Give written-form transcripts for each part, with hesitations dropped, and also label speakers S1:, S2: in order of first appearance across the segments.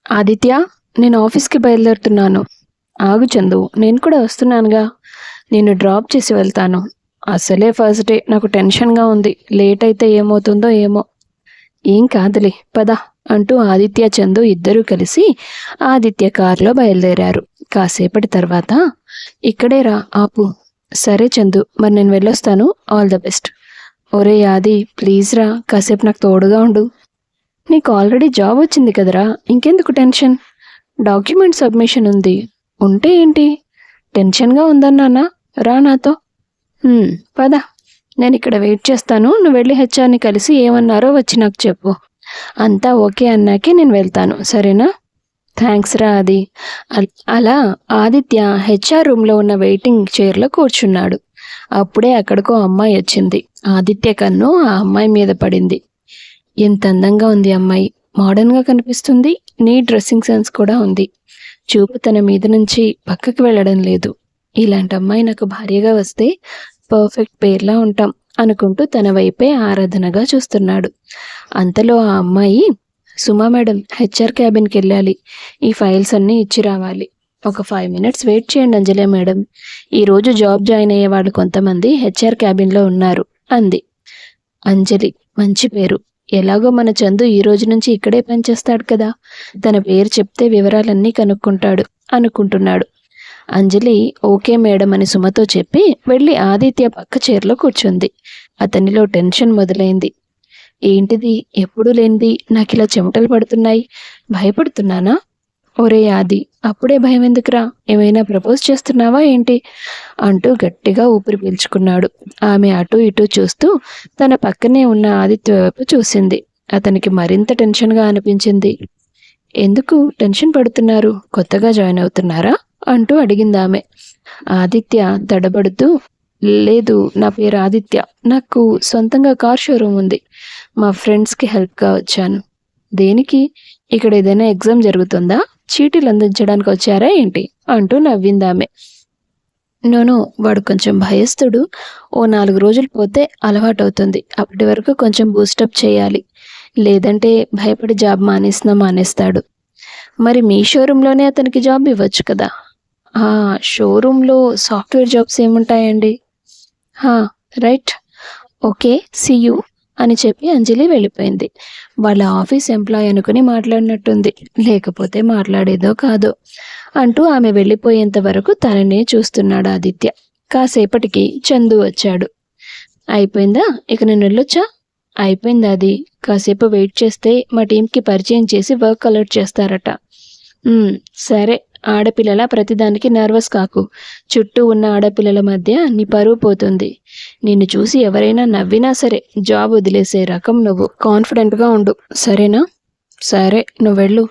S1: ఆదిత్య, నేను ఆఫీస్కి బయలుదేరుతున్నాను. ఆగు చందు, నేను కూడా వస్తున్నానుగా. నిన్ను డ్రాప్ చేసి వెళ్తాను. అసలే ఫస్ట్ డే, నాకు టెన్షన్గా ఉంది. లేట్ అయితే ఏమవుతుందో ఏమో. ఏం కాదులే, పద అంటూ ఆదిత్య చందు ఇద్దరూ కలిసి ఆదిత్య కారులో బయలుదేరారు. కాసేపటి తర్వాత, ఇక్కడే రా, ఆపు. సరే చందు, మరి నేను వెళ్ళొస్తాను. All the best. ఒరే ఆది, ప్లీజ్ రా, కాసేపు నాకు తోడుగా ఉండు. నీకు ఆల్రెడీ జాబ్ వచ్చింది కదరా, ఇంకెందుకు టెన్షన్? డాక్యుమెంట్ సబ్మిషన్ ఉంది. ఉంటే ఏంటి? టెన్షన్గా ఉందన్నానా? రా నాతో. పద, నేను ఇక్కడ వెయిట్ చేస్తాను. నువ్వు వెళ్ళి హెచ్ఆర్ని కలిసి ఏమన్నారో వచ్చి నాకు చెప్పు. అంతా ఓకే అన్నాకే నేను వెళ్తాను, సరేనా? థ్యాంక్స్ రా అది. అలా ఆదిత్య హెచ్ఆర్ రూమ్లో ఉన్న వెయిటింగ్ చైర్లో కూర్చున్నాడు. అప్పుడే అక్కడికో అమ్మాయి వచ్చింది. ఆదిత్య కన్ను ఆ అమ్మాయి మీద పడింది. ఎంత అందంగా ఉంది అమ్మాయి, మోడర్న్గా కనిపిస్తుంది. నీ డ్రెస్సింగ్ సెన్స్ కూడా ఉంది. చూపు తన మీద నుంచి పక్కకు వెళ్ళడం లేదు. ఇలాంటి అమ్మాయి నాకు భార్యగా వస్తే పర్ఫెక్ట్ పేర్లా ఉంటాం అనుకుంటూ తన వైపే ఆరాధనగా చూస్తున్నాడు. అంతలో ఆ అమ్మాయి, సుమా మేడం, హెచ్ఆర్ క్యాబిన్కి వెళ్ళాలి. ఈ ఫైల్స్ అన్నీ ఇచ్చి రావాలి. ఒక 5 minutes వెయిట్ చేయండి అంజలి మేడం. ఈరోజు జాబ్ జాయిన్ అయ్యే వాళ్ళు కొంతమంది హెచ్ఆర్ క్యాబిన్లో ఉన్నారు అంది. అంజలి మంచి పేరు. ఎలాగో మన చందు ఈ రోజు నుంచి ఇక్కడే పనిచేస్తాడు కదా, తన పేరు చెప్తే వివరాలన్నీ కనుక్కుంటాడు అనుకుంటున్నాడు. అంజలి ఓకే మేడం అని సుమతో చెప్పి వెళ్ళి ఆదిత్య పక్క చైర్లో కూర్చుంది. అతనిలో టెన్షన్ మొదలైంది. ఏంటిది, ఎప్పుడూ లేనిది నాకు ఇలా చెమటలు పడుతున్నాయి. భయపడుతున్నానా? ఒరే ఆది, అప్పుడే భయం ఎందుకురా? ఏమైనా ప్రపోజ్ చేస్తున్నావా ఏంటి అంటూ గట్టిగా ఊపిరి పీల్చుకున్నాడు. ఆమె అటూ ఇటూ చూస్తూ తన పక్కనే ఉన్న ఆదిత్య వైపు చూసింది. అతనికి మరింత టెన్షన్గా అనిపించింది. ఎందుకు టెన్షన్ పడుతున్నారు? కొత్తగా జాయిన్ అవుతున్నారా అంటూ అడిగింది ఆమె. ఆదిత్య తడబడుతూ, లేదు, నా పేరు ఆదిత్య. నాకు సొంతంగా కార్ షోరూమ్ ఉంది. మా ఫ్రెండ్స్కి హెల్ప్గా వచ్చాను. దేనికి? ఇక్కడ ఏదైనా ఎగ్జామ్ జరుగుతుందా? చీటీలు అందించడానికి వచ్చారా ఏంటి అంటూ నవ్విందామె. నోను, వాడు కొంచెం భయస్థుడు. ఓ 4 రోజులు పోతే అలవాటు అవుతుంది. అప్పటి వరకు కొంచెం బూస్టప్ చేయాలి. లేదంటే భయపడి జాబ్ మానేస్తాడు. మరి మీ షోరూంలోనే అతనికి జాబ్ ఇవ్వచ్చు కదా. షోరూంలో సాఫ్ట్వేర్ జాబ్స్ ఏముంటాయండి? రైట్, ఓకే, సీ యూ అని చెప్పి అంజలి వెళ్ళిపోయింది. వాళ్ళ ఆఫీస్ ఎంప్లాయ్ అనుకుని మాట్లాడినట్టుంది, లేకపోతే మాట్లాడేదో కాదో అంటూ ఆమె వెళ్ళిపోయేంత వరకు తననే చూస్తున్నాడు ఆదిత్య. కాసేపటికి చందు వచ్చాడు. అయిపోయిందా, ఇక నేను వెళ్ళొచ్చా? అయిపోయింది అది. కాసేపు వెయిట్ చేస్తే మా టీంకి పరిచయం చేసి వర్క్ అలర్ట్ చేస్తారట. సరే, ఆడపిల్లల ప్రతిదానికి నర్వస్ కాకు. చుట్టూ ఉన్న ఆడపిల్లల మధ్య నీ పరువు పోతుంది. నిన్ను చూసి ఎవరైనా నవ్వినా సరే జాబ్ వదిలేసే రకం నువ్వు. కాన్ఫిడెంట్గా ఉండు, సరేనా? సరే, నువ్వు వెళ్ళు.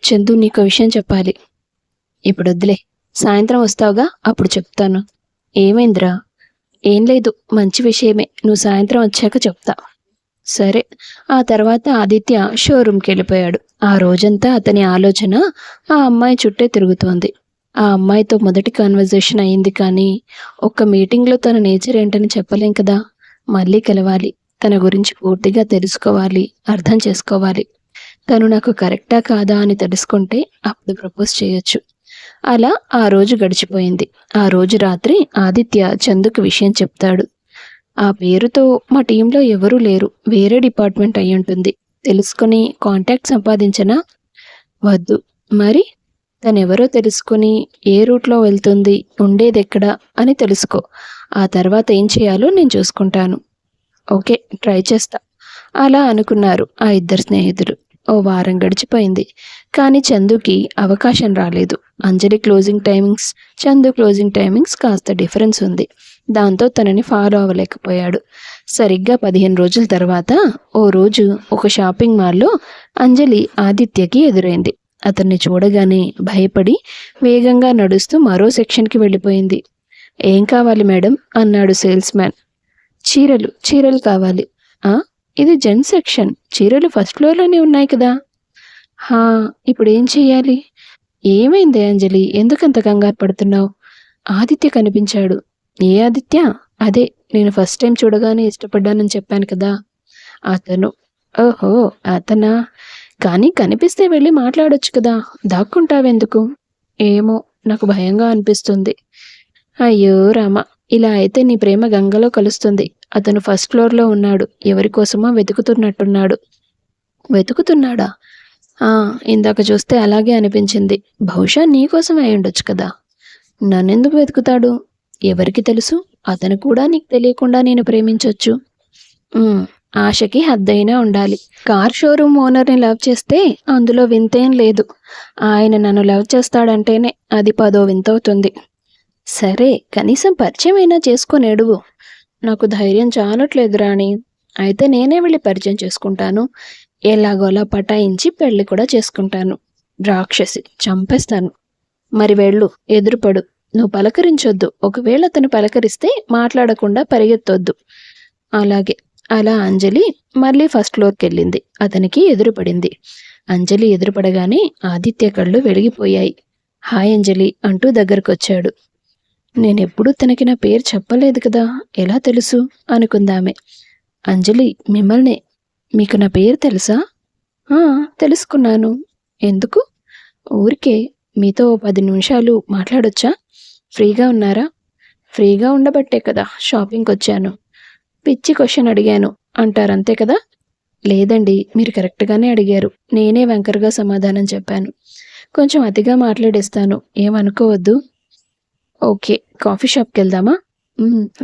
S1: చందు, నీకు విషయం చెప్పాలి. ఇప్పుడు వద్దులే, సాయంత్రం వస్తావుగా, అప్పుడు చెప్తాను. ఏమైందిరా? ఏం లేదు, మంచి విషయమే. నువ్వు సాయంత్రం వచ్చాక చెప్తా. సరే. ఆ తర్వాత ఆదిత్య షోరూమ్కి వెళ్ళిపోయాడు. ఆ రోజంతా అతని ఆలోచన ఆ అమ్మాయి చుట్టే తిరుగుతోంది. ఆ అమ్మాయితో మొదటి కన్వర్జేషన్ అయింది, కానీ ఒక్క మీటింగ్లో తన నేచర్ ఏంటని చెప్పలేం కదా. మళ్ళీ కలవాలి, తన గురించి పూర్తిగా తెలుసుకోవాలి, అర్థం చేసుకోవాలి. తను నాకు కరెక్టా కాదా అని తెలుసుకుంటే అప్పుడు ప్రపోజ్ చేయొచ్చు. అలా ఆ రోజు గడిచిపోయింది. ఆ రోజు రాత్రి ఆదిత్య చందుకు విషయం చెప్తాడు. ఆ పేరుతో మా టీంలో ఎవరూ లేరు, వేరే డిపార్ట్మెంట్ అయి ఉంటుంది. తెలుసుకుని కాంటాక్ట్ సంపాదించనా? వద్దు. మరి తనెవరో తెలుసుకుని ఏ రూట్లో వెళ్తుంది, ఉండేదెక్కడా అని తెలుసుకో. ఆ తర్వాత ఏం చేయాలో నేను చూసుకుంటాను. ఓకే, ట్రై చేస్తా. అలా అనుకున్నారు ఆ ఇద్దరు స్నేహితులు. ఓ వారం గడిచిపోయింది, కానీ చందుకి అవకాశం రాలేదు. Anjali closing timings, Chandu closing timings కాస్త డిఫరెన్స్ ఉంది. దాంతో తనని ఫాలో అవ్వలేకపోయాడు. సరిగ్గా 15 రోజుల తర్వాత ఓ రోజు ఒక షాపింగ్ మాల్లో అంజలి ఆదిత్యకి ఎదురైంది. అతన్ని చూడగానే భయపడి వేగంగా నడుస్తూ మరో సెక్షన్కి వెళ్ళిపోయింది. ఏం కావాలి మేడం అన్నాడు సేల్స్ మ్యాన్. చీరలు కావాలి. ఇది జెంట్ సెక్షన్, చీరలు ఫస్ట్ ఫ్లోర్లోనే ఉన్నాయి కదా. ఇప్పుడు ఏం చెయ్యాలి? ఏమైంది అంజలి, ఎందుకంత కంగారు పడుతున్నావు? ఆదిత్య కనిపించాడు. ఏ ఆదిత్య? అదే, నేను ఫస్ట్ టైం చూడగానే ఇష్టపడ్డానని చెప్పాను కదా, అతను. ఓహో, అతనా? కానీ కనిపిస్తే వెళ్ళి మాట్లాడొచ్చు కదా, దాక్కుంటావెందుకు? ఏమో, నాకు భయంగా అనిపిస్తుంది. అయ్యో రామ, ఇలా అయితే నీ ప్రేమ గంగలో కలుస్తుంది. అతను ఫస్ట్ ఫ్లోర్లో ఉన్నాడు, ఎవరి కోసమో వెతుకుతున్నట్టున్నాడు. వెతుకుతున్నాడా? ఆ, ఇందాక చూస్తే అలాగే అనిపించింది. బహుశా నీకోసం అయి ఉండొచ్చు కదా. నన్నెందుకు వెతుకుతాడు? ఎవరికి తెలుసు, అతను కూడా నీకు తెలియకుండా నేను ప్రేమించొచ్చు. ఉమ్, ఆశకి హద్దైనా ఉండాలి. కార్ షోరూమ్ ఓనర్ని లవ్ చేస్తే అందులో వింతేం లేదు. ఆయన నన్ను లవ్ చేస్తాడంటేనే అది 10వ వింతవుతుంది. సరే, కనీసం పరిచయం అయినా చేసుకొని ఎడువు. నాకు ధైర్యం చాలట్లేదు రాణి. అయితే నేనే వెళ్ళి పరిచయం చేసుకుంటాను. ఎలాగోలా పటాయించి పెళ్లి కూడా చేసుకుంటాను. రాక్షసి, చంపేస్తాను. మరి వెళ్ళు, ఎదురుపడు. నువ్వు పలకరించొద్దు. ఒకవేళ అతను పలకరిస్తే మాట్లాడకుండా పరిగెత్తొద్దు. అలాగే. అలా అంజలి మళ్ళీ ఫస్ట్ ఫ్లోర్కి వెళ్ళింది. అతనికి ఎదురుపడింది. అంజలి ఎదురుపడగానే ఆదిత్య కళ్ళు వెలిగిపోయాయి. హాయ్ అంజలి అంటూ దగ్గరకొచ్చాడు. నేనెప్పుడూ తనకి నా పేరు చెప్పలేదు కదా, ఎలా తెలుసు అనుకుందామె. అంజలి, మిమ్మల్నే. మీకు నా పేరు తెలుసా? తెలుసుకున్నాను. ఎందుకు? ఊరికే. మీతో 10 నిమిషాలు మాట్లాడొచ్చా? ఫ్రీగా ఉన్నారా? ఫ్రీగా ఉండబట్టే కదా షాపింగ్కి వచ్చాను. పిచ్చి క్వశ్చన్ అడిగాను అంటారంతే కదా. లేదండి, మీరు కరెక్ట్గానే అడిగారు. నేనే వంకరగా సమాధానం చెప్పాను. కొంచెం అతిగా మాట్లాడేస్తాను, ఏమనుకోవద్దు. ఓకే, కాఫీ షాప్కి వెళ్దామా?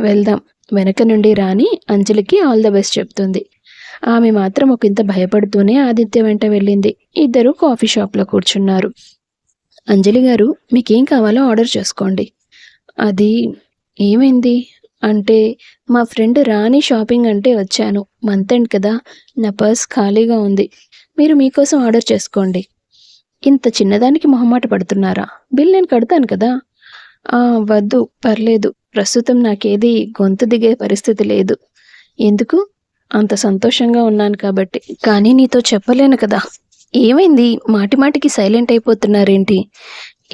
S1: వెళ్దాం. వెనక నుండి రాణి అంజలికి ఆల్ ద బెస్ట్ చెప్తుంది. ఆమె మాత్రం ఒకంత భయపడుతూనే ఆదిత్య వెంట వెళ్ళింది. ఇద్దరూ కాఫీ షాప్లో కూర్చున్నారు. అంజలి గారు, మీకేం కావాలో ఆర్డర్ చేసుకోండి. అది ఏమైంది అంటే, మా ఫ్రెండ్ రాణి షాపింగ్ అంటే వచ్చాను. మంత్ ఎండ్ కదా, నా పర్స్ ఖాళీగా ఉంది. మీరు మీకోసం ఆర్డర్ చేసుకోండి. ఇంత చిన్నదానికి మొహమాట పడుతున్నారా? బిల్ నేను కడతాను కదా. వద్దు, పర్లేదు. ప్రస్తుతం నాకేది గొంతు దిగే పరిస్థితి లేదు. ఎందుకు? అంత సంతోషంగా ఉన్నాను కాబట్టి. కానీ నీతో చెప్పలేను కదా. ఏమైంది? మాటి మాటికి సైలెంట్ అయిపోతున్నారేంటి?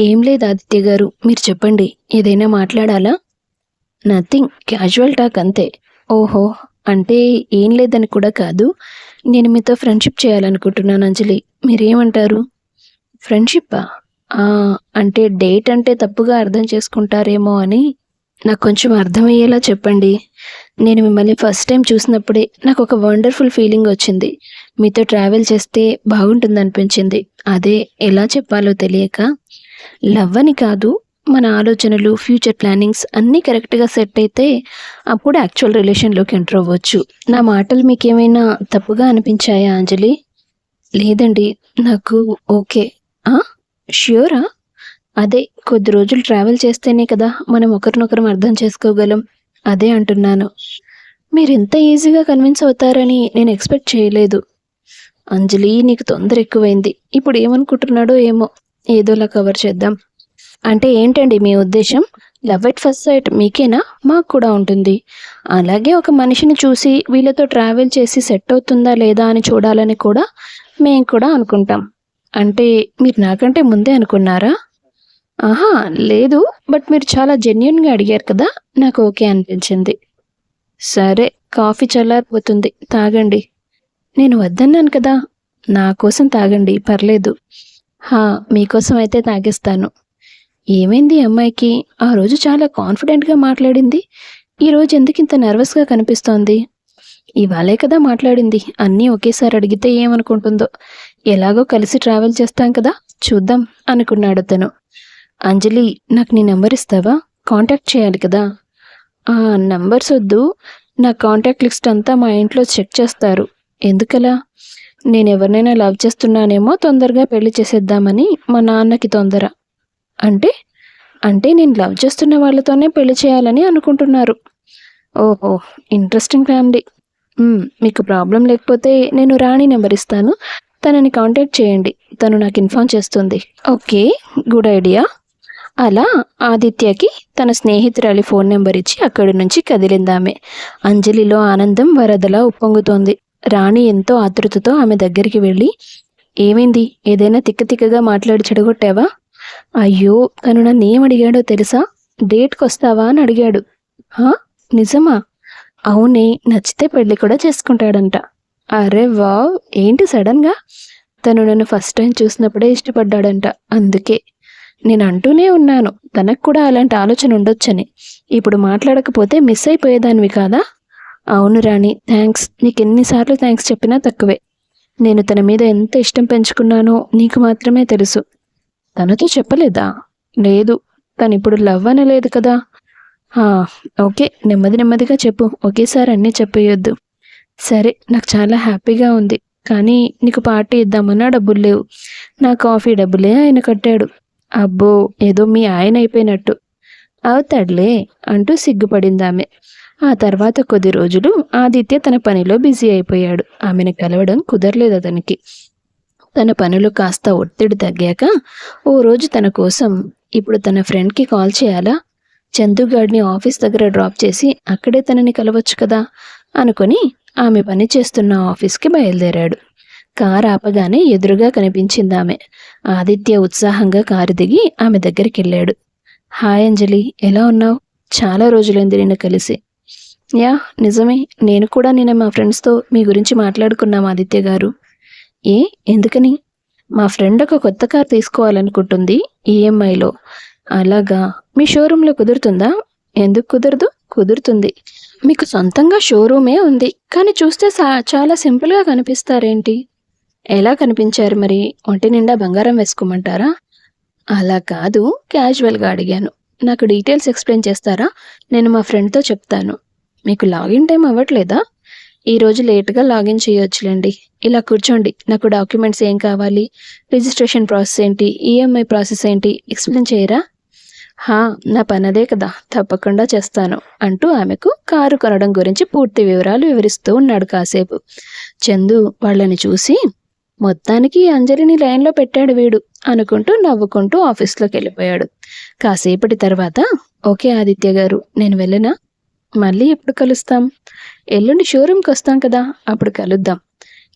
S1: ఏం లేదు ఆదిత్య గారు, మీరు చెప్పండి. ఏదైనా మాట్లాడాలా? నథింగ్, క్యాజువల్ టాక్ అంతే. ఓహో, అంటే ఏం లేదని కూడా కాదు. నేను మీతో ఫ్రెండ్షిప్ చేయాలనుకుంటున్నాను అంజలి. మీరేమంటారు? ఫ్రెండ్షిప్పా? అంటే డేట్ అంటే తప్పుగా అర్థం చేసుకుంటారేమో అని. నాకు కొంచెం అర్థమయ్యేలా చెప్పండి. నేను మిమ్మల్ని ఫస్ట్ టైం చూసినప్పుడే నాకు ఒక వండర్ఫుల్ ఫీలింగ్ వచ్చింది. మీతో ట్రావెల్ చేస్తే బాగుంటుందనిపించింది. అదే ఎలా చెప్పాలో తెలియక. లవ్ అని కాదు, మన ఆలోచనలు, ఫ్యూచర్ ప్లానింగ్స్ అన్నీ కరెక్ట్గా సెట్ అయితే అప్పుడు యాక్చువల్ రిలేషన్లోకి ఎంటర్ అవ్వచ్చు. నా మాటలు మీకేమైనా తప్పుగా అనిపించాయా అంజలి? లేదండి, నాకు ఓకే. ష్యూరా? అదే, కొద్ది రోజులు ట్రావెల్ చేస్తేనే కదా మనం ఒకరినొకరం అర్థం చేసుకోగలం. అదే అంటున్నాను. మీరు ఇంత ఈజీగా కన్విన్స్ అవుతారని నేను ఎక్స్పెక్ట్ చేయలేదు. అంజలి, నీకు తొందర ఎక్కువైంది. ఇప్పుడు ఏమనుకుంటున్నాడో ఏమో. ఏదోలా కవర్ చేద్దాం. అంటే ఏంటండి మీ ఉద్దేశం? లవ్ ఎట్ ఫస్ట్ సైట్ మీకేనా? మాకు కూడా ఉంటుంది. అలాగే ఒక మనిషిని చూసి వీళ్ళతో ట్రావెల్ చేసి సెట్ అవుతుందా లేదా అని చూడాలని కూడా మేము కూడా అనుకుంటాం. అంటే మీరు నాకంటే ముందే అనుకున్నారా? ఆహా, లేదు. బట్ మీరు చాలా జెన్యున్గా అడిగారు కదా, నాకు ఓకే అనిపించింది. సరే, కాఫీ చల్లారిపోతుంది, తాగండి. నేను వద్దన్నాను కదా. నా కోసం తాగండి, పర్లేదు. మీకోసం అయితే తాగేస్తాను. ఏమైంది అమ్మాయికి? ఆ రోజు చాలా కాన్ఫిడెంట్గా మాట్లాడింది. ఈరోజు ఎందుకు ఇంత నర్వస్గా కనిపిస్తోంది? ఇవాళే కదా మాట్లాడింది. అన్నీ ఒకేసారి అడిగితే ఏమనుకుంటుందో. ఎలాగో కలిసి ట్రావెల్ చేస్తాం కదా, చూద్దాం అనుకున్నాడు అతను. అంజలి, నాకు నీ నెంబర్ ఇస్తావా? కాంటాక్ట్ చేయాలి కదా. నంబర్స్ వద్దు. నా కాంటాక్ట్ లిస్ట్ అంతా మా ఇంట్లో చెక్ చేస్తారు. ఎందుకలా? నేను ఎవరినైనా లవ్ చేస్తున్నానేమో, తొందరగా పెళ్లి చేసేద్దామని మా నాన్నకి తొందర. అంటే నేను లవ్ చేస్తున్న వాళ్ళతోనే పెళ్లి చేయాలని అనుకుంటున్నారు. ఓహో, ఇంట్రెస్టింగ్ ఫ్యామిలీ. మీకు ప్రాబ్లం లేకపోతే నేను రాణి నెంబర్ ఇస్తాను. తనని కాంటాక్ట్ చేయండి. తను నాకు ఇన్ఫార్మ్ చేస్తుంది. Okay, good idea. అలా ఆదిత్యకి తన స్నేహితురాలి ఫోన్ నెంబర్ ఇచ్చి అక్కడి నుంచి కదిలిందామె. అంజలిలో ఆనందం వరదలా ఉప్పొంగుతోంది. రాణి ఎంతో ఆతృతతో ఆమె దగ్గరికి వెళ్ళి, ఏమైంది? ఏదైనా తిక్కగా మాట్లాడి చెడగొట్టావా? అయ్యో, తను నన్ను ఏమడిగాడో తెలుసా? డేట్కి వస్తావా అని అడిగాడు. నిజమా? అవునే, నచ్చితే పెళ్లి కూడా చేసుకుంటాడంట. అరే వావ్, ఏంటి సడన్గా? తను నన్ను ఫస్ట్ టైం చూసినప్పుడే ఇష్టపడ్డాడంట. అందుకే నేను అంటూనే ఉన్నాను తనకు కూడా అలాంటి ఆలోచన ఉండొచ్చని. ఇప్పుడు మాట్లాడకపోతే మిస్ అయిపోయేదానివి కాదా? అవును రాణి, థ్యాంక్స్. నీకెన్నిసార్లు థ్యాంక్స్ చెప్పినా తక్కువే. నేను తన మీద ఎంత ఇష్టం పెంచుకున్నానో నీకు మాత్రమే తెలుసు. తనతో చెప్పలేదా? లేదు. తనిప్పుడు లవ్ అనలేదు కదా. ఆ, ఓకే, నెమ్మది నెమ్మదిగా చెప్పు, ఒకేసారి అన్నీ చెప్పేయొద్దు. సరే, నాకు చాలా హ్యాపీగా ఉంది. కానీ నీకు పార్టీ ఇద్దామన్నా డబ్బులు లేవు. నా కాఫీ డబ్బులే ఆయన కట్టాడు. అబ్బో, ఏదో మీ ఆయన అయిపోయినట్టు. అవుతాడులే అంటూ సిగ్గుపడిందామె. ఆ తర్వాత కొద్ది రోజులు ఆదిత్య తన పనిలో బిజీ అయిపోయాడు. ఆమెను కలవడం కుదరలేదు అతనికి. తన పనులు కాస్త ఒత్తిడి తగ్గాక ఓ రోజు తన కోసం ఇప్పుడు తన ఫ్రెండ్కి కాల్ చేయాలా, చందుగాడిని ఆఫీస్ దగ్గర డ్రాప్ చేసి అక్కడే తనని కలవచ్చు కదా అనుకొని ఆమె పని చేస్తున్న ఆఫీస్కి బయలుదేరాడు. కారు ఆపగానే ఎదురుగా కనిపించింది ఆమె. ఆదిత్య ఉత్సాహంగా కారు దిగి ఆమె దగ్గరికి వెళ్ళాడు. హాయ్ అంజలి, ఎలా ఉన్నావు? చాలా రోజులైంది నిన్ను కలిసి. యా, నిజమే. నేను కూడా నిన్న మా ఫ్రెండ్స్తో మీ గురించి మాట్లాడుకున్నాం ఆదిత్య గారు. ఏ, ఎందుకని? మా ఫ్రెండ్ ఒక కొత్త కార్ తీసుకోవాలనుకుంటుంది ఈఎంఐలో. అలాగా, మీ షోరూంలో కుదురుతుందా? ఎందుకు కుదరదు? కుదురుతుంది. మీకు సొంతంగా షోరూమే ఉంది, కానీ చూస్తే చాలా సింపుల్గా కనిపిస్తారేంటి? ఎలా కనిపించారు మరి? ఒంటి నిండా బంగారం వేసుకోమంటారా? అలా కాదు, క్యాజువల్గా అడిగాను. నాకు డీటెయిల్స్ ఎక్స్ప్లెయిన్ చేస్తారా? నేను మా ఫ్రెండ్తో చెప్తాను. మీకు లాగిన్ టైం అవ్వట్లేదా? ఈరోజు లేట్గా లాగిన్ చేయొచ్చులేండి. ఇలా కూర్చోండి. నాకు డాక్యుమెంట్స్ ఏం కావాలి, రిజిస్ట్రేషన్ ప్రాసెస్ ఏంటి, ఈఎంఐ ప్రాసెస్ ఏంటి ఎక్స్ప్లెయిన్ చేయరా? హా, నా పనదే కదా, తప్పకుండా చేస్తాను అంటూ ఆమెకు కారు కొనడం గురించి పూర్తి వివరాలు వివరిస్తూ ఉన్నాడు కాసేపు. చందు వాళ్ళని చూసి మొత్తానికి అంజలిని లైన్లో పెట్టాడు వీడు అనుకుంటూ నవ్వుకుంటూ ఆఫీస్లోకి వెళ్ళిపోయాడు. కాసేపటి తర్వాత, ఓకే ఆదిత్య గారు, నేను వెళ్ళనా? మళ్ళీ ఎప్పుడు కలుస్తాం? ఎల్లుండి షోరూమ్కి వస్తాం కదా, అప్పుడు కలుద్దాం.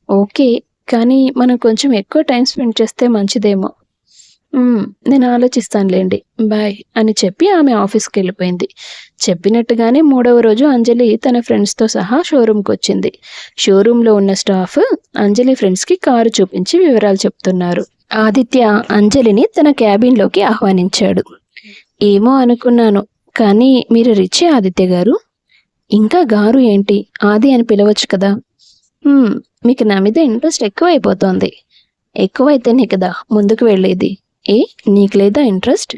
S1: ఓకే, కానీ మనం కొంచెం ఎక్కువ టైం స్పెండ్ చేస్తే మంచిదేమో. నేను ఆలోచిస్తానులేండి, బాయ్ అని చెప్పి ఆమె ఆఫీస్కి వెళ్ళిపోయింది. చెప్పినట్టుగానే 3వ రోజు అంజలి తన ఫ్రెండ్స్తో సహా షోరూమ్కి వచ్చింది. షోరూంలో ఉన్న స్టాఫ్ అంజలి ఫ్రెండ్స్కి కారు చూపించి వివరాలు చెప్తున్నారు. ఆదిత్య అంజలిని తన క్యాబిన్లోకి ఆహ్వానించాడు. ఏమో అనుకున్నాను, కానీ మీరు రిచే ఆదిత్య గారు. ఇంకా గారు ఏంటి, ఆది అని పిలవచ్చు కదా. మీకు నా మీద ఇంట్రెస్ట్ ఎక్కువైపోతోంది. ఎక్కువైతేనే కదా ముందుకు వెళ్ళేది. ఏ, నీకు లేదా ఇంట్రెస్ట్?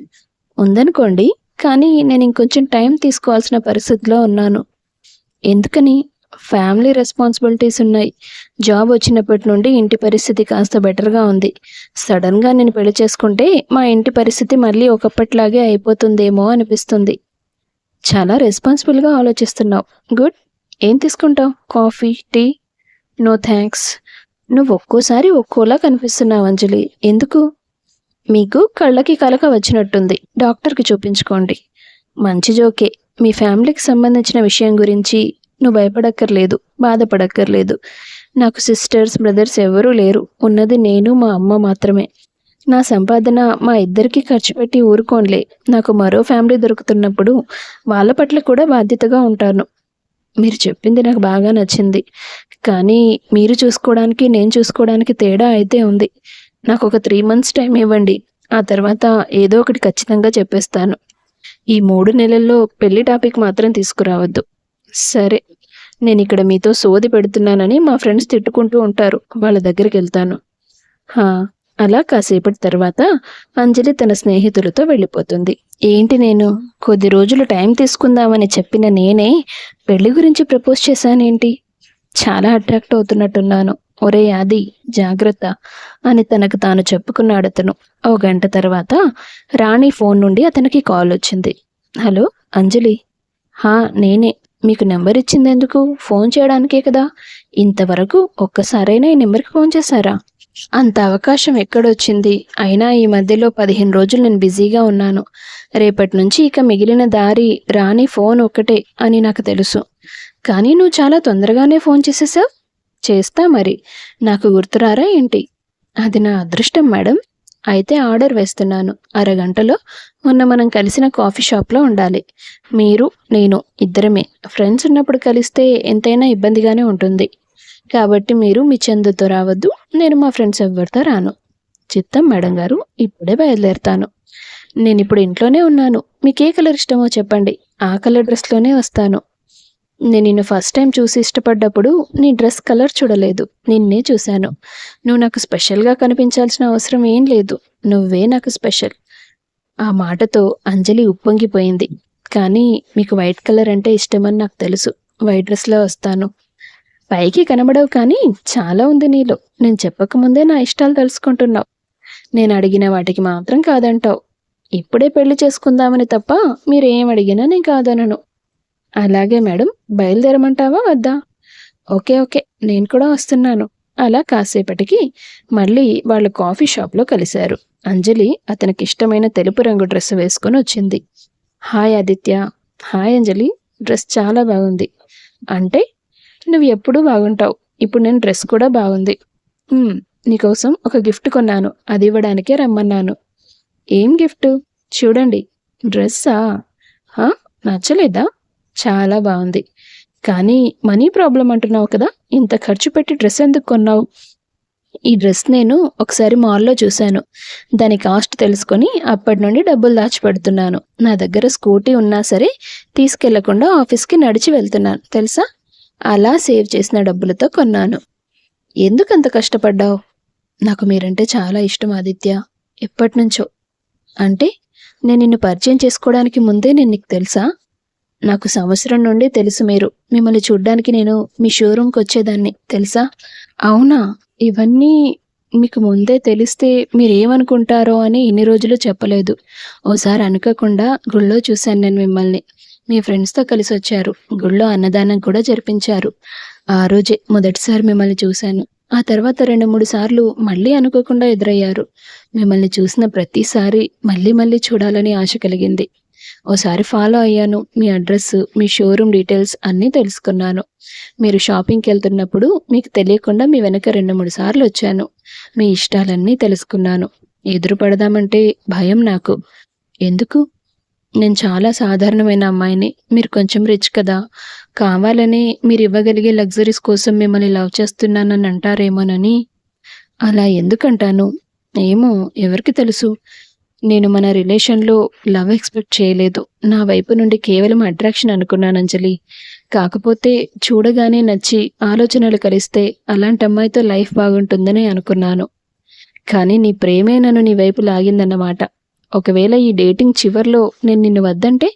S1: ఉందనుకోండి, కానీ నేను ఇంకొంచెం టైం తీసుకోవాల్సిన పరిస్థితిలో ఉన్నాను. ఎందుకని? ఫ్యామిలీ రెస్పాన్సిబిలిటీస్ ఉన్నాయి. జాబ్ వచ్చినప్పటి నుండి ఇంటి పరిస్థితి కాస్త బెటర్గా ఉంది. సడన్గా నేను పెళ్లి చేసుకుంటే మా ఇంటి పరిస్థితి మళ్ళీ ఒకప్పట్లాగే అయిపోతుందేమో అనిపిస్తుంది. చాలా రెస్పాన్సిబుల్గా ఆలోచిస్తున్నావు. గుడ్. ఏం తీసుకుంటావు? Coffee, tea? No thanks. నువ్వు ఒక్కోసారి ఒక్కోలా కనిపిస్తున్నావు అంజలి. ఎందుకు? మీకు కళ్ళకి కలక వచ్చినట్టుంది. డాక్టర్కి చూపించుకోండి. మంచి జోకే. మీ ఫ్యామిలీకి సంబంధించిన విషయం గురించి నువ్వు భయపడక్కర్లేదు, బాధపడక్కర్లేదు. నాకు సిస్టర్స్, బ్రదర్స్ ఎవరూ లేరు. ఉన్నది నేను, మా అమ్మ మాత్రమే. నా సంపాదన మా ఇద్దరికీ ఖర్చు పెట్టి ఊరుకోన్లే. నాకు మరో ఫ్యామిలీ దొరుకుతున్నప్పుడు వాళ్ళ పట్ల కూడా బాధ్యతగా ఉంటాను. మీరు చెప్పింది నాకు బాగా నచ్చింది, కానీ మీరు చూసుకోవడానికి నేను చూసుకోవడానికి తేడా అయితే ఉంది. నాకు ఒక 3 months టైం ఇవ్వండి. ఆ తర్వాత ఏదో ఒకటి ఖచ్చితంగా చెప్పేస్తాను. ఈ 3 నెలల్లో పెళ్లి టాపిక్ మాత్రం తీసుకురావద్దు. సరే, నేను ఇక్కడ మీతో సోది పెడుతున్నానని మా ఫ్రెండ్స్ తిట్టుకుంటూ ఉంటారు. వాళ్ళ దగ్గరికి వెళ్తాను. అలా కాసేపటి తర్వాత అంజలి తన స్నేహితులతో వెళ్ళిపోతుంది. ఏంటి, నేను కొద్ది రోజులు టైం తీసుకుందామని చెప్పిన నేనే పెళ్లి గురించి ప్రపోజ్ చేశానేంటి? చాలా అట్రాక్ట్ అవుతున్నట్టున్నాను. ఒరే ఆది, జాగ్రత్త అని తనకు తాను చెప్పుకున్నాడు అతను. ఓ గంట తర్వాత రాణి ఫోన్ నుండి అతనికి కాల్ వచ్చింది. హలో అంజలి. నేనే. మీకు నెంబర్ ఇచ్చింది ఎందుకు? ఫోన్ చేయడానికే కదా. ఇంతవరకు ఒక్కసారైనా ఈ నెంబర్కి ఫోన్ చేశారా? అంత అవకాశం ఎక్కడొచ్చింది? అయినా ఈ మధ్యలో 15 రోజులు నేను బిజీగా ఉన్నాను. రేపటి నుంచి ఇక మిగిలిన దారి రాణి ఫోన్ ఒక్కటే అని నాకు తెలుసు. కానీ నువ్వు చాలా తొందరగానే ఫోన్ చేసేసావు. చేస్తా మరి. నాకు గుర్తురారా ఏంటి? అది నా అదృష్టం మేడం. అయితే ఆర్డర్ వేస్తున్నాను. అరగంటలో మొన్న మనం కలిసిన కాఫీ షాప్లో ఉండాలి. మీరు, నేను ఇద్దరమే. ఫ్రెండ్స్ ఉన్నప్పుడు కలిస్తే ఎంతైనా ఇబ్బందిగానే ఉంటుంది. కాబట్టి మీరు మీ చందుతో రావద్దు, నేను మా ఫ్రెండ్స్ ఎవ్వరితో రాను. చిత్తం మేడం గారు, ఇప్పుడే బయలుదేరుతాను. నేనిప్పుడు ఇంట్లోనే ఉన్నాను. మీకే కలర్ ఇష్టమో చెప్పండి, ఆ కలర్ డ్రెస్లోనే వస్తాను. నేను నిన్ను ఫస్ట్ టైం చూసి ఇష్టపడ్డప్పుడు నీ డ్రెస్ కలర్ చూడలేదు, నిన్నే చూశాను. నువ్వు నాకు స్పెషల్గా కనిపించాల్సిన అవసరం ఏం లేదు, నువ్వే నాకు స్పెషల్. ఆ మాటతో అంజలి ఉప్పొంగిపోయింది. కానీ మీకు వైట్ కలర్ అంటే ఇష్టమని నాకు తెలుసు, వైట్ డ్రెస్లో వస్తాను. పైకి కనబడవు కానీ చాలా ఉంది నీలో. నేను చెప్పకముందే నా ఇష్టాలు తెలుసుకుంటున్నావు. నేను అడిగిన వాటికి మాత్రం కాదంటావు. ఇప్పుడే పెళ్లి చేసుకుందామని తప్ప మీరేం అడిగినా నేను కాదనను. అలాగే మేడం, బయలుదేరమంటావా వద్దా? ఓకే ఓకే, నేను కూడా వస్తున్నాను. అలా కాసేపటికి మళ్ళీ వాళ్ళు కాఫీ షాప్లో కలిశారు. అంజలి అతనికి ఇష్టమైన తెలుపు రంగు డ్రెస్ వేసుకొని వచ్చింది. హాయ్ ఆదిత్య. హాయ్ అంజలి, డ్రెస్ చాలా బాగుంది. అంటే నువ్వు ఎప్పుడూ బాగుంటావు, ఇప్పుడు నేను డ్రెస్ కూడా బాగుంది. నీకోసం ఒక గిఫ్ట్ కొన్నాను, అది ఇవ్వడానికే రమ్మన్నాను. ఏం గిఫ్ట్? చూడండి. డ్రెస్సా? నచ్చలేదా? చాలా బాగుంది. కానీ మనీ ప్రాబ్లం అంటున్నావు కదా, ఇంత ఖర్చు పెట్టి డ్రెస్ ఎందుకు కొన్నావు? ఈ డ్రెస్ నేను ఒకసారి మాల్లో చూశాను. దాని కాస్ట్ తెలుసుకొని అప్పటి నుండి డబ్బులు దాచిపెడుతున్నాను. నా దగ్గర స్కూటీ ఉన్నా సరే తీసుకెళ్లకుండా ఆఫీస్కి నడిచి వెళ్తున్నాను తెలుసా. అలా సేవ్ చేసిన డబ్బులతో కొన్నాను. ఎందుకంత కష్టపడ్డావు? నాకు మీరంటే చాలా ఇష్టం ఆదిత్య, ఎప్పటినుంచో. అంటే నేను నిన్ను పరిచయం చేసుకోవడానికి ముందే నేను నీకు తెలుసా? నాకు సంవత్సరం నుండి తెలుసు మీరు. మిమ్మల్ని చూడ్డానికి నేను మీ షోరూమ్కి వచ్చేదాన్ని తెలుసా? అవునా? ఇవన్నీ మీకు ముందే తెలిస్తే మీరేమనుకుంటారో అని ఇన్ని రోజులు చెప్పలేదు. ఓసారి అనుకోకుండా గుళ్ళో చూశాను నేను మిమ్మల్ని. మీ ఫ్రెండ్స్తో కలిసి వచ్చారు. గుళ్ళో అన్నదానం కూడా జరిపించారు. ఆ రోజే మొదటిసారి మిమ్మల్ని చూశాను. ఆ తర్వాత 2-3 సార్లు మళ్ళీ అనుకోకుండా ఎదురయ్యారు. మిమ్మల్ని చూసిన ప్రతిసారి మళ్ళీ మళ్ళీ చూడాలని ఆశ కలిగింది. ఓసారి ఫాలో అయ్యాను. మీ అడ్రస్, మీ షోరూమ్ డీటెయిల్స్ అన్నీ తెలుసుకున్నాను. మీరు షాపింగ్కి వెళ్తున్నప్పుడు మీకు తెలియకుండా మీ వెనక 2-3 సార్లు వచ్చాను. మీ ఇష్టాలన్నీ తెలుసుకున్నాను. ఎదురు పడదామంటే భయం నాకు. ఎందుకు? నేను చాలా సాధారణమైన అమ్మాయిని. మీరు కొంచెం రిచ్ కదా, కావాలని మీరు ఇవ్వగలిగే లగ్జరీస్ కోసం మిమ్మల్ని లవ్ చేస్తున్నానని అంటారేమోనని. అలా ఎందుకంటాను? ఏమో, ఎవరికి తెలుసు. నేను మన రిలేషన్లో లవ్ ఎక్స్పెక్ట్ చేయలేదు. నా వైపు నుండి కేవలం అట్రాక్షన్ అనుకున్నాను అంజలి. కాకపోతే చూడగానే నచ్చి ఆలోచనలు కలిస్తే అలాంటి అమ్మాయితో లైఫ్ బాగుంటుందని అనుకున్నాను. కానీ నీ ప్రేమే నన్ను నీ వైపు లాగిందన్నమాట. ఒకవేళ ఈ డేటింగ్ చివర్లో నేను నిన్ను వద్దంటే?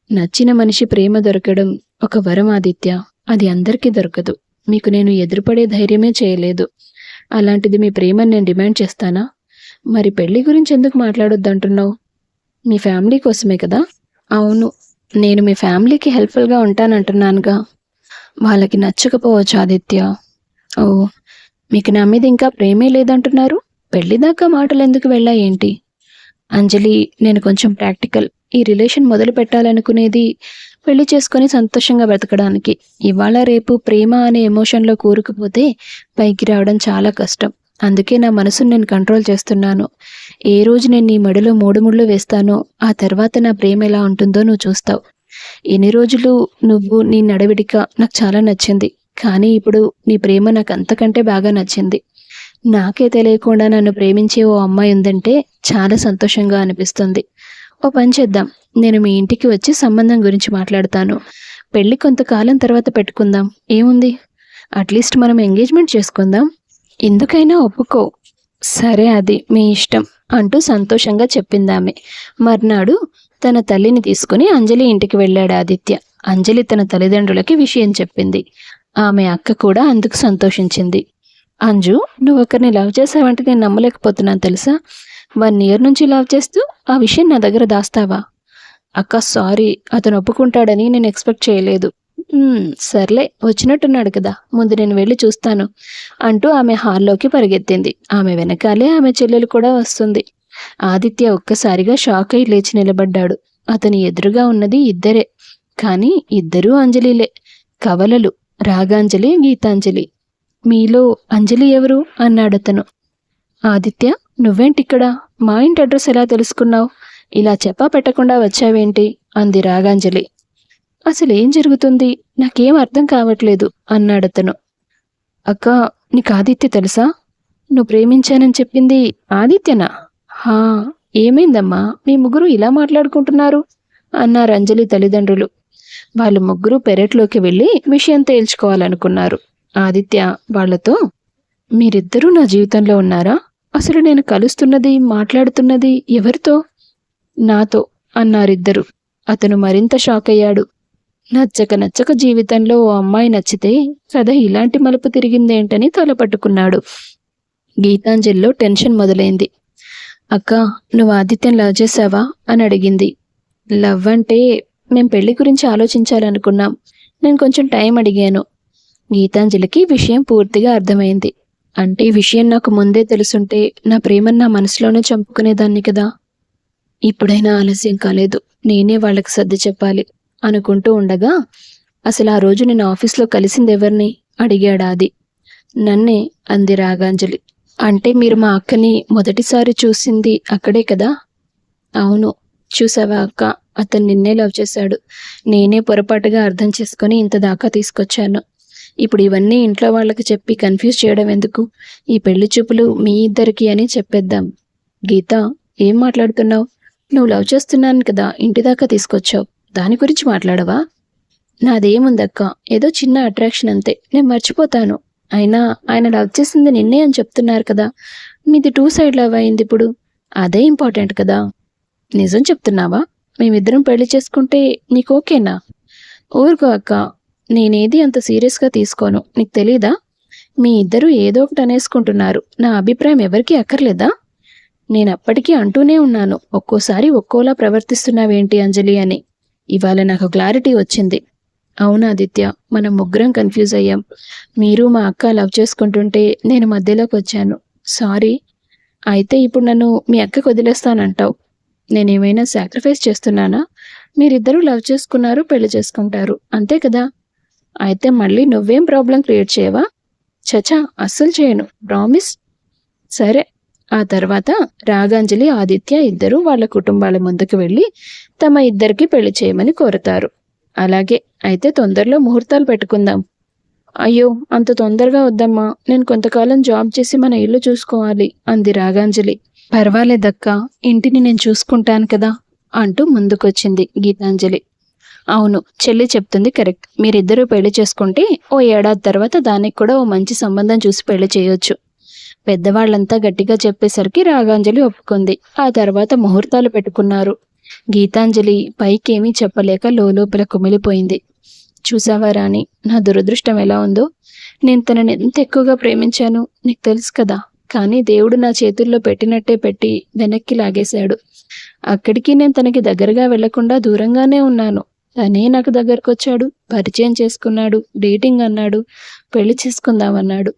S1: నచ్చిన మనిషి ప్రేమ దొరకడం ఒక వరం ఆదిత్య, అది అందరికీ దొరకదు. మీకు నేను ఎదురుపడే ధైర్యమే చేయలేదు. అలాంటిది మీ ప్రేమని నేను డిమాండ్ చేస్తానా? మరి పెళ్లి గురించి ఎందుకు మాట్లాడొద్దంటున్నావు? మీ ఫ్యామిలీ కోసమే కదా? అవును, నేను మీ ఫ్యామిలీకి హెల్ప్ఫుల్గా ఉంటానంటున్నానుగా. వాళ్ళకి నచ్చకపోవచ్చు ఆదిత్య. ఓ, మీకు నా మీద ఇంకా ప్రేమే లేదంటున్నారు. పెళ్లి దాకా మాటలు ఎందుకు వెళ్ళాయేంటి? అంజలి, నేను కొంచెం ప్రాక్టికల్. ఈ రిలేషన్ మొదలు పెట్టాలనుకునేది పెళ్లి చేసుకొని సంతోషంగా బ్రతకడానికి. ఇవాళ రేపు ప్రేమ అనే ఎమోషన్లో కూరుకుపోతే పైకి రావడం చాలా కష్టం. అందుకే నా మనసును నేను కంట్రోల్ చేస్తున్నాను. ఏ రోజు నేను నీ మెడలో 3 ముళ్ళు వేస్తానో ఆ తర్వాత నా ప్రేమ ఎలా ఉంటుందో నువ్వు చూస్తావు. ఎన్ని రోజులు నువ్వు నీ నడవడిక నాకు చాలా నచ్చింది, కానీ ఇప్పుడు నీ ప్రేమ నాకు అంతకంటే బాగా నచ్చింది. నాకే తెలియకుండా నన్ను ప్రేమించే ఓ అమ్మాయి ఉందంటే చాలా సంతోషంగా అనిపిస్తుంది. ఓ పని చేద్దాం, నేను మీ ఇంటికి వచ్చి సంబంధం గురించి మాట్లాడతాను. పెళ్ళి కొంతకాలం తర్వాత పెట్టుకుందాం, ఏముంది? అట్లీస్ట్ మనం ఎంగేజ్మెంట్ చేసుకుందాం. ఎందుకైనా ఒప్పుకో. సరే, అది మీ ఇష్టం అంటూ సంతోషంగా చెప్పిందామె. మర్నాడు తన తల్లిని తీసుకుని అంజలి ఇంటికి వెళ్ళాడు ఆదిత్య. అంజలి తన తల్లిదండ్రులకి విషయం చెప్పింది. ఆమె అక్క కూడా అందుకు సంతోషించింది. అంజు, నువ్వు ఒకరిని లవ్ చేసావంటే నేను నమ్మలేకపోతున్నాను తెలుసా. 1 year నుంచి లవ్ చేస్తూ ఆ విషయం నా దగ్గర దాస్తావా? అక్క సారీ, అతను ఒప్పుకుంటాడని నేను ఎక్స్పెక్ట్ చేయలేదు. సర్లే, వచ్చినట్టున్నాడు కదా, ముందు నేను వెళ్ళి చూస్తాను అంటూ ఆమె హాల్లోకి పరిగెత్తింది. ఆమె వెనకాలే ఆమె చెల్లెలు కూడా వస్తుంది. ఆదిత్య ఒక్కసారిగా షాక్ అయి లేచి నిలబడ్డాడు. అతని ఎదురుగా ఉన్నది ఇద్దరే, కానీ ఇద్దరూ అంజలిలే. కవలలు, రాగాంజలి, గీతాంజలి. మీలో అంజలి ఎవరు అన్నాడతను. ఆదిత్య, నువ్వేంటిక్కడ? మా ఇంటి అడ్రస్ ఎలా తెలుసుకున్నావు? ఇలా చెప్పా పెట్టకుండా వచ్చావేంటి అంది రాగాంజలి. అసలు ఏం జరుగుతుంది, నాకేం అర్థం కావట్లేదు అన్నాడతను. అక్క, నీకు ఆదిత్య తెలుసా? నువ్వు ప్రేమించానని చెప్పింది ఆదిత్యనా? హా, ఏమైందమ్మా, మీ ముగ్గురు ఇలా మాట్లాడుకుంటున్నారు అన్నారు అంజలి తల్లిదండ్రులు. వాళ్ళు ముగ్గురు పెరట్లోకి వెళ్ళి విషయం తేల్చుకోవాలనుకున్నారు. ఆదిత్య వాళ్లతో, మీరిద్దరూ నా జీవితంలో ఉన్నారా? అసలు నేను కలుస్తున్నది, మాట్లాడుతున్నది ఎవరితో? నాతో అన్నారిద్దరు. అతను మరింత షాక్ అయ్యాడు. నచ్చక నచ్చక జీవితంలో ఓ అమ్మాయి నచ్చితే కథ ఇలాంటి మలుపు తిరిగిందేంటని తలపట్టుకున్నాడు. గీతాంజలిలో టెన్షన్ మొదలైంది. అక్క, నువ్వు ఆదిత్యం లవ్ చేసావా అని అడిగింది. లవ్ అంటే మేం పెళ్లి గురించి ఆలోచించాలనుకున్నాం. నేను కొంచెం టైం అడిగాను. గీతాంజలికి విషయం పూర్తిగా అర్థమైంది. అంటే ఈ విషయం నాకు ముందే తెలుసుంటే నా ప్రేమను నా మనసులోనే చంపుకునేదాన్ని కదా. ఇప్పుడైనా ఆలస్యం కాలేదు, నేనే వాళ్ళకి సర్ది చెప్పాలి అనుకుంటూ ఉండగా, అసలు ఆ రోజు నేను ఆఫీస్లో కలిసిందెవరిని అడిగాడు ఆది. నన్నే అంది రాగాంజలి. అంటే మీరు మా అక్కని మొదటిసారి చూసింది అక్కడే కదా? అవును. చూసావా అక్క, అతను నిన్నే లవ్ చేశాడు. నేనే పొరపాటుగా అర్థం చేసుకుని ఇంత దాకా తీసుకొచ్చాను. ఇప్పుడు ఇవన్నీ ఇంట్లో వాళ్ళకి చెప్పి కన్ఫ్యూజ్ చేయడం ఎందుకు? ఈ పెళ్లి చూపులు మీ ఇద్దరికి అని చెప్పేద్దాం. గీత, ఏం మాట్లాడుతున్నావు? నువ్వు లవ్ చేస్తున్నాను కదా ఇంటి దాకా తీసుకొచ్చావు, దాని గురించి మాట్లాడవా? నాదేముందక్క, ఏదో చిన్న అట్రాక్షన్ అంతే, నేను మర్చిపోతాను. అయినా ఆయన లవ్ చేసింది నిన్నే అని చెప్తున్నారు కదా, మీది 2 సైడ్ లవ్ అయింది. ఇప్పుడు అదే ఇంపార్టెంట్ కదా. నిజం చెప్తున్నావా? మేమిద్దరం పెళ్లి చేసుకుంటే నీకు ఓకేనా? ఊరుకో అక్క, నేనేది అంత సీరియస్గా తీసుకోను. నీకు తెలీదా? మీ ఇద్దరు ఏదో ఒకటి అనేసుకుంటున్నారు. నా అభిప్రాయం ఎవరికీ అక్కర్లేదా? నేను అప్పటికీ అంటూనే ఉన్నాను, ఒక్కోసారి ఒక్కోలా ప్రవర్తిస్తున్నావేంటి అంజలి అని. ఇవాళ నాకు క్లారిటీ వచ్చింది. అవునా ఆదిత్య, మనం ముగ్గురం కన్ఫ్యూజ్ అయ్యాం. మీరు మా అక్క లవ్ చేసుకుంటుంటే నేను మధ్యలోకి వచ్చాను. సారీ. అయితే ఇప్పుడు నన్ను మీ అక్కకు వదిలేస్తానంటావు? నేనేమైనా సాక్రిఫైస్ చేస్తున్నానా? మీరిద్దరూ లవ్ చేసుకున్నారు, పెళ్లి చేసుకుంటారు, అంతే కదా. అయితే మళ్ళీ నువ్వేం ప్రాబ్లం క్రియేట్ చేయవా? చచా, అస్సలు చేయను, ప్రామిస్. సరే. ఆ తర్వాత రాగాంజలి, ఆదిత్య ఇద్దరూ వాళ్ళ కుటుంబాల ముందుకు వెళ్ళి తమ ఇద్దరికి పెళ్లి చేయమని కోరుతారు. అలాగే, అయితే తొందరలో ముహూర్తాలు పెట్టుకుందాం. అయ్యో, అంత తొందరగా వద్దమ్మా, నేను కొంతకాలం జాబ్ చేసి మన ఇల్లు చూసుకోవాలి అంది రాగాంజలి. పర్వాలేదక్కా, ఇంటిని నేను చూసుకుంటాను కదా అంటూ ముందుకొచ్చింది గీతాంజలి. అవును, చెల్లి చెప్తుంది కరెక్ట్. మీరిద్దరూ పెళ్లి చేసుకుంటే ఓ ఏడాది తర్వాత దానికి కూడా ఓ మంచి సంబంధం చూసి పెళ్లి చేయొచ్చు. పెద్దవాళ్లంతా గట్టిగా చెప్పేసరికి రాగాంజలి ఒప్పుకుంది. ఆ తర్వాత ముహూర్తాలు పెట్టుకున్నారు. గీతాంజలి పైకేమీ చెప్పలేక లోపల కుమిలిపోయింది. చూసావా రాణి, నా దురదృష్టం ఎలా ఉందో. నేను తనని ఎంత ఎక్కువగా ప్రేమించాను నీకు తెలుసు కదా. కానీ దేవుడు నా చేతుల్లో పెట్టినట్టే పెట్టి వెనక్కి లాగేశాడు. అక్కడికి నేను తనకి దగ్గరగా వెళ్లకుండా దూరంగానే ఉన్నాను. తనే నాకు దగ్గరకు వచ్చాడు, పరిచయం చేసుకున్నాడు, డేటింగ్ అన్నాడు, పెళ్లి చేసుకుందామన్నాడు.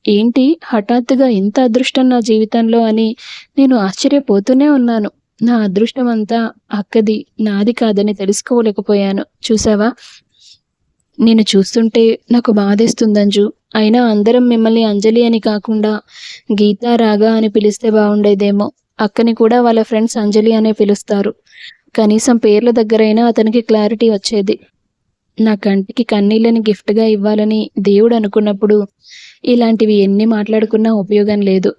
S1: ఏంటి హఠాత్తుగా ఇంత అదృష్టం నా జీవితంలో అని నేను ఆశ్చర్యపోతూనే ఉన్నాను. నా అదృష్టం అంతా అక్కది, నాది కాదని తెలుసుకోలేకపోయాను. చూసావా, నేను చూస్తుంటే నాకు బాధేస్తుందంజు. అయినా అందరం మిమ్మల్ని అంజలి అని కాకుండా గీతా, రాగా అని పిలిస్తే బాగుండేదేమో. అక్కని కూడా వాళ్ళ ఫ్రెండ్స్ అంజలి అనే పిలుస్తారు. కనీసం పేర్ల దగ్గరైనా అతనికి క్లారిటీ వచ్చేది. నా కంటికి కన్నీళ్ళని గిఫ్ట్గా ఇవ్వాలని దేవుడు అనుకున్నప్పుడు ఇలాంటివి ఎన్ని మాట్లాడుకున్నా ఉపయోగం లేదు.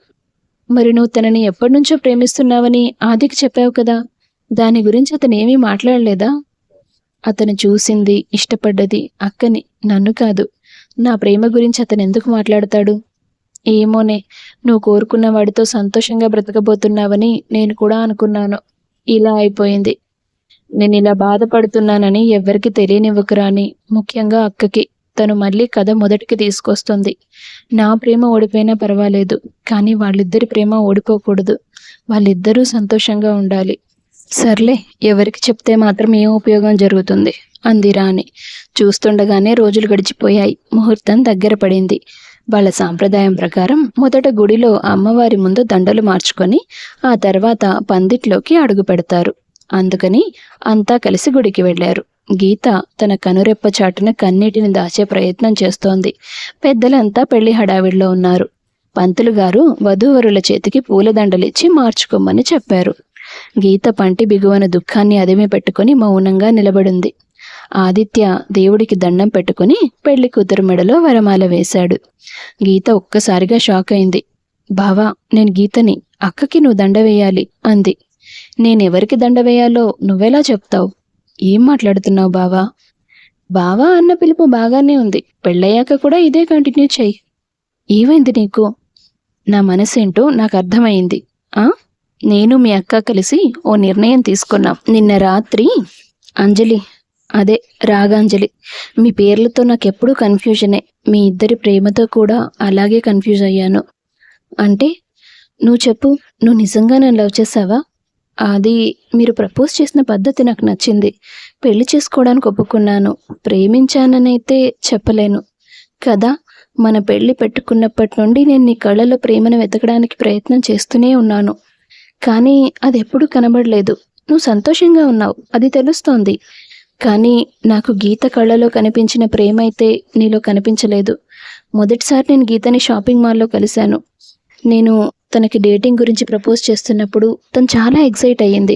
S1: మరి నువ్వు తనని ఎప్పటినుంచో ప్రేమిస్తున్నావని ఆదికి చెప్పావు కదా, దాని గురించి అతను ఏమీ మాట్లాడలేదా? అతను చూసింది, ఇష్టపడ్డది అక్కని, నన్ను కాదు. నా ప్రేమ గురించి అతను ఎందుకు మాట్లాడతాడు? ఏమోనే, నువ్వు కోరుకున్న వాడితో సంతోషంగా బ్రతకబోతున్నావని నేను కూడా అనుకున్నాను. ఇలా అయిపోయింది. నేను ఇలా బాధపడుతున్నానని ఎవ్వరికి తెలియనివ్వకురా అని, ముఖ్యంగా అక్కకి. తను మళ్ళీ కథ మొదటికి తీసుకొస్తుంది. నా ప్రేమ ఓడిపోయినా పర్వాలేదు, కానీ వాళ్ళిద్దరి ప్రేమ ఓడిపోకూడదు. వాళ్ళిద్దరూ సంతోషంగా ఉండాలి. సర్లే, ఎవరికి చెప్తే మాత్రం ఏం ఉపయోగం జరుగుతుంది అంది రాణి. చూస్తుండగానే రోజులు గడిచిపోయాయి. ముహూర్తం దగ్గర పడింది. వాళ్ళ సాంప్రదాయం ప్రకారం మొదట గుడిలో అమ్మవారి ముందు దండలు మార్చుకొని ఆ తర్వాత పందిట్లోకి అడుగు పెడతారు. అందుకని అంతా కలిసి గుడికి వెళ్లారు. గీత తన కనురెప్ప చాటున కన్నీటిని దాచే ప్రయత్నం చేస్తోంది. పెద్దలంతా పెళ్లి హడావిడిలో ఉన్నారు. పంతులు గారు వధూవరుల చేతికి పూలదండలిచ్చి మార్చుకోమని చెప్పారు. గీత పంటి బిగువన దుఃఖాన్ని అదిమి పెట్టుకుని మౌనంగా నిలబడింది. ఆదిత్య దేవుడికి దండం పెట్టుకుని పెళ్లి కూతురు మెడలో వరమాల వేశాడు. గీత ఒక్కసారిగా షాక్ అయింది. బావా, నేను గీతని, అక్కకి నువ్వు దండ వేయాలి అంది. నేనెవరికి దండ వేయాలో నువ్వెలా చెప్తావు? ఏం మాట్లాడుతున్నావు బావా? బావా అన్న పిలుపు బాగానే ఉంది, పెళ్ళయ్యాక కూడా ఇదే కంటిన్యూ చెయ్యి. ఏమైంది నీకు? నా మనసేంటో నాకు అర్థమైంది. నేను మీ అక్క కలిసి ఓ నిర్ణయం తీసుకున్నాం. నిన్న రాత్రి అంజలి, అదే రాగాంజలి, మీ పేర్లతో నాకెప్పుడూ కన్ఫ్యూజనే. మీ ఇద్దరి ప్రేమతో కూడా అలాగే కన్ఫ్యూజ్ అయ్యాను. అంటే నువ్వు చెప్పు, నువ్వు నిజంగా నన్ను లవ్ చేసావా? అది మీరు ప్రపోజ్ చేసిన పద్ధతి నాకు నచ్చింది. పెళ్లి చేసుకోవడానికి ఒప్పుకున్నాను. ప్రేమించాననైతే చెప్పలేను కదా. మన పెళ్లి పెట్టుకున్నప్పటి నుండి నేను నీ కళ్ళలో ప్రేమను వెతకడానికి ప్రయత్నం చేస్తూనే ఉన్నాను. కానీ అది ఎప్పుడూ కనబడలేదు. నువ్వు సంతోషంగా ఉన్నావు, అది తెలుస్తోంది. కానీ నాకు గీత కళ్ళలో కనిపించిన ప్రేమ అయితే నీలో కనిపించలేదు. మొదటిసారి నేను గీతని షాపింగ్ మాల్లో కలిశాను. నేను తనకి డేటింగ్ గురించి ప్రపోజ్ చేస్తున్నప్పుడు తను చాలా ఎక్సైట్ అయ్యింది.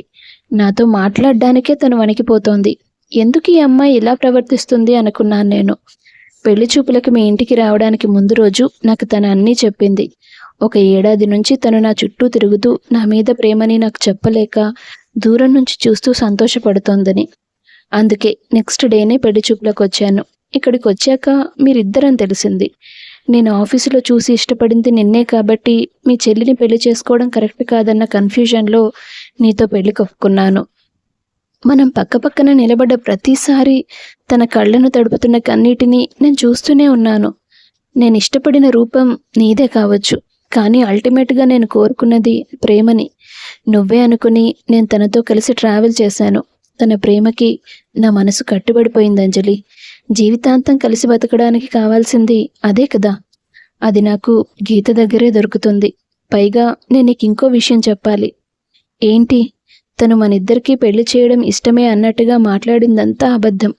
S1: నాతో మాట్లాడడానికే తను వణికిపోతోంది. ఎందుకు ఈ అమ్మాయి ఇలా ప్రవర్తిస్తుంది అనుకున్నాను నేను. పెళ్లి చూపులకు మీ ఇంటికి రావడానికి ముందు రోజు నాకు తను అన్నీ చెప్పింది. 1 ఏడాది నుంచి తను నా చుట్టూ తిరుగుతూ నా మీద ప్రేమని నాకు చెప్పలేక దూరం నుంచి చూస్తూ సంతోషపడుతోందని. అందుకే నెక్స్ట్ డేనే పెళ్లి చూపులకు వచ్చాను. ఇక్కడికి వచ్చాక మీరిద్దరని తెలిసింది. నేను ఆఫీసులో చూసి ఇష్టపడింది నిన్నే కాబట్టి మీ చెల్లిని పెళ్లి చేసుకోవడం కరెక్ట్ కాదన్న కన్ఫ్యూజన్లో నీతో పెళ్లికి ఒప్పుకున్నాను. మనం పక్కపక్కన నిలబడ్డ ప్రతిసారి తన కళ్ళను తడుపుతున్న కన్నీటిని నేను చూస్తూనే ఉన్నాను. నేను ఇష్టపడిన రూపం నీదే కావచ్చు, కానీ అల్టిమేట్గా నేను కోరుకున్నది ప్రేమని. నువ్వే అనుకుని నేను తనతో కలిసి ట్రావెల్ చేశాను. తన ప్రేమకి నా మనసు కట్టుబడిపోయింది అంజలి. జీవితాంతం కలిసి బతకడానికి కావాల్సింది అదే కదా. అది నాకు గీత దగ్గరే దొరుకుతుంది. పైగా నేను నీకు ఇంకో విషయం చెప్పాలి. ఏంటి? తను మనిద్దరికీ పెళ్లి చేయడం ఇష్టమే అన్నట్టుగా మాట్లాడిందంతా అబద్ధం.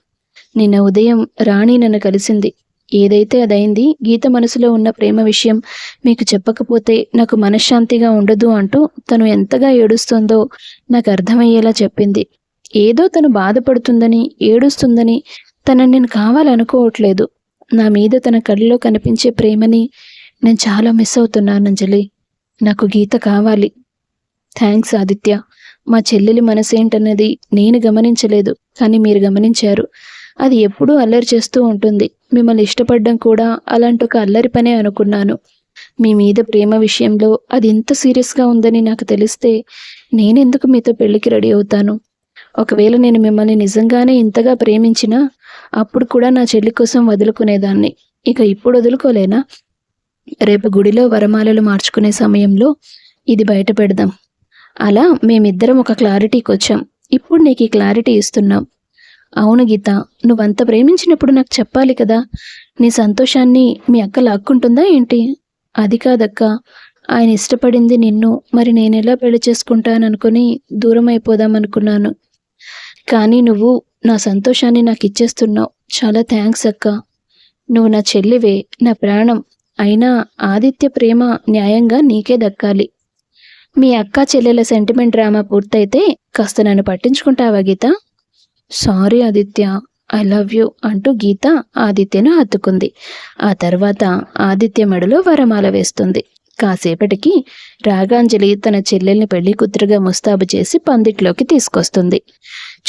S1: నిన్న ఉదయం రాణి నన్ను కలిసింది. ఏదైతే అదైంది. గీత మనసులో ఉన్న ప్రేమ విషయం మీకు చెప్పకపోతే నాకు మనశ్శాంతిగా ఉండదు అంటూ తను ఎంతగా ఏడుస్తుందో నాకు అర్థమయ్యేలా చెప్పింది. ఏదో తను బాధపడుతుందని, ఏడుస్తుందని తనని నేను కావాలనుకోవట్లేదు. నా మీద తన కళ్ళలో కనిపించే ప్రేమని నేను చాలా మిస్ అవుతున్నాను అంజలి. నాకు గీత కావాలి. థ్యాంక్స్ ఆదిత్య. మా చెల్లెలి మనసేంటన్నది నేను గమనించలేదు, కానీ మీరు గమనించారు. అది ఎప్పుడూ అల్లరి చేస్తూ ఉంటుంది. మిమ్మల్ని ఇష్టపడడం కూడా అలాంటి ఒక అల్లరి పనే అనుకున్నాను. మీ మీద ప్రేమ విషయంలో అది ఇంత సీరియస్గా ఉందని నాకు తెలిస్తే నేనెందుకు మీతో పెళ్లికి రెడీ అవుతాను? ఒకవేళ నేను మిమ్మల్ని నిజంగానే ఇంతగా ప్రేమించినా అప్పుడు కూడా నా చెల్లి కోసం వదులుకునేదాన్ని. ఇక ఇప్పుడు వదులుకోలేనా? రేపు గుడిలో వరమాలలు మార్చుకునే సమయంలో ఇది బయట పెడదాం. అలా మేమిద్దరం ఒక క్లారిటీకి వచ్చాం. ఇప్పుడు నీకు ఈ క్లారిటీ ఇస్తున్నాం. అవును గీత, నువ్వంత ప్రేమించినప్పుడు నాకు చెప్పాలి కదా. నీ సంతోషాన్ని మీ అక్క లాక్కుంటుందా ఏంటి? అది కాదక్క. ఆయన ఇష్టపడింది నిన్ను, మరి నేనెలా పెళ్లి చేసుకుంటాననుకుని దూరం అయిపోదామనుకున్నాను. కానీ నువ్వు నా సంతోషాన్ని నాకు ఇచ్చేస్తున్నావు. చాలా థ్యాంక్స్ అక్క. నువ్వు నా చెల్లివే, నా ప్రాణం. అయినా ఆదిత్య ప్రేమ న్యాయంగా నీకే దక్కాలి. మీ అక్క చెల్లెల సెంటిమెంట్ డ్రామా పూర్తయితే కాస్త నన్ను పట్టించుకుంటావా Geeta? Sorry Aditya, I love you అంటూ గీత ఆదిత్యను హత్తుకుంది. ఆ తర్వాత ఆదిత్య మెడలో వరమాల వేస్తుంది. కాసేపటికి రాగాంజలి తన చెల్లెల్ని పెళ్లి కూతురుగా ముస్తాబు చేసి పందిట్లోకి తీసుకొస్తుంది.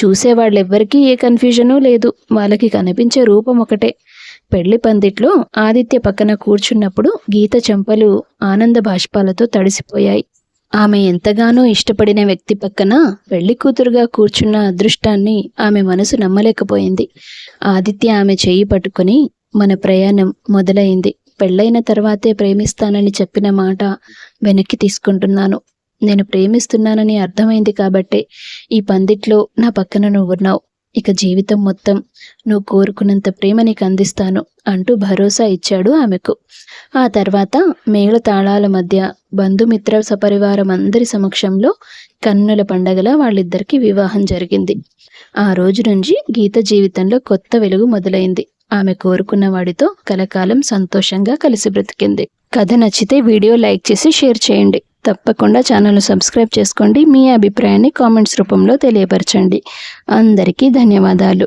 S1: చూసేవాళ్ళెవ్వరికీ ఏ కన్ఫ్యూజనూ లేదు. వాళ్ళకి కనిపించే రూపం ఒకటే. పెళ్లి పందిట్లో ఆదిత్య పక్కన కూర్చున్నప్పుడు గీత చెంపలు ఆనంద బాష్పాలతో తడిసిపోయాయి. ఆమె ఎంతగానో ఇష్టపడిన వ్యక్తి పక్కన పెళ్లి కూతురుగా కూర్చున్న అదృష్టాన్ని ఆమె మనసు నమ్మలేకపోయింది. ఆదిత్య ఆమె చెయ్యి పట్టుకుని, మన ప్రయాణం మొదలైంది. పెళ్ళైన తర్వాతే ప్రేమిస్తానని చెప్పిన మాట వెనక్కి తీసుకుంటున్నాను. నేను ప్రేమిస్తున్నానని అర్థమైంది కాబట్టే ఈ పందిట్లో నా పక్కన నువ్వున్నావు. ఇక జీవితం మొత్తం నువ్వు కోరుకున్నంత ప్రేమ నీకు అందిస్తాను అంటూ భరోసా ఇచ్చాడు ఆమెకు. ఆ తర్వాత మేళ తాళాల మధ్య బంధుమిత్ర సపరివారం అందరి సమక్షంలో కన్నుల పండగలా వాళ్ళిద్దరికీ వివాహం జరిగింది. ఆ రోజు నుంచి గీత జీవితంలో కొత్త వెలుగు మొదలైంది. ఆమె కోరుకున్న వాడితో కలకాలం సంతోషంగా కలిసి బ్రతికింది. కథ నచ్చితే వీడియో లైక్ చేసి షేర్ చేయండి. తప్పకుండా ఛానల్ను సబ్స్క్రైబ్ చేసుకోండి. మీ అభిప్రాయాన్ని కామెంట్స్ రూపంలో తెలియపరచండి. అందరికీ ధన్యవాదాలు.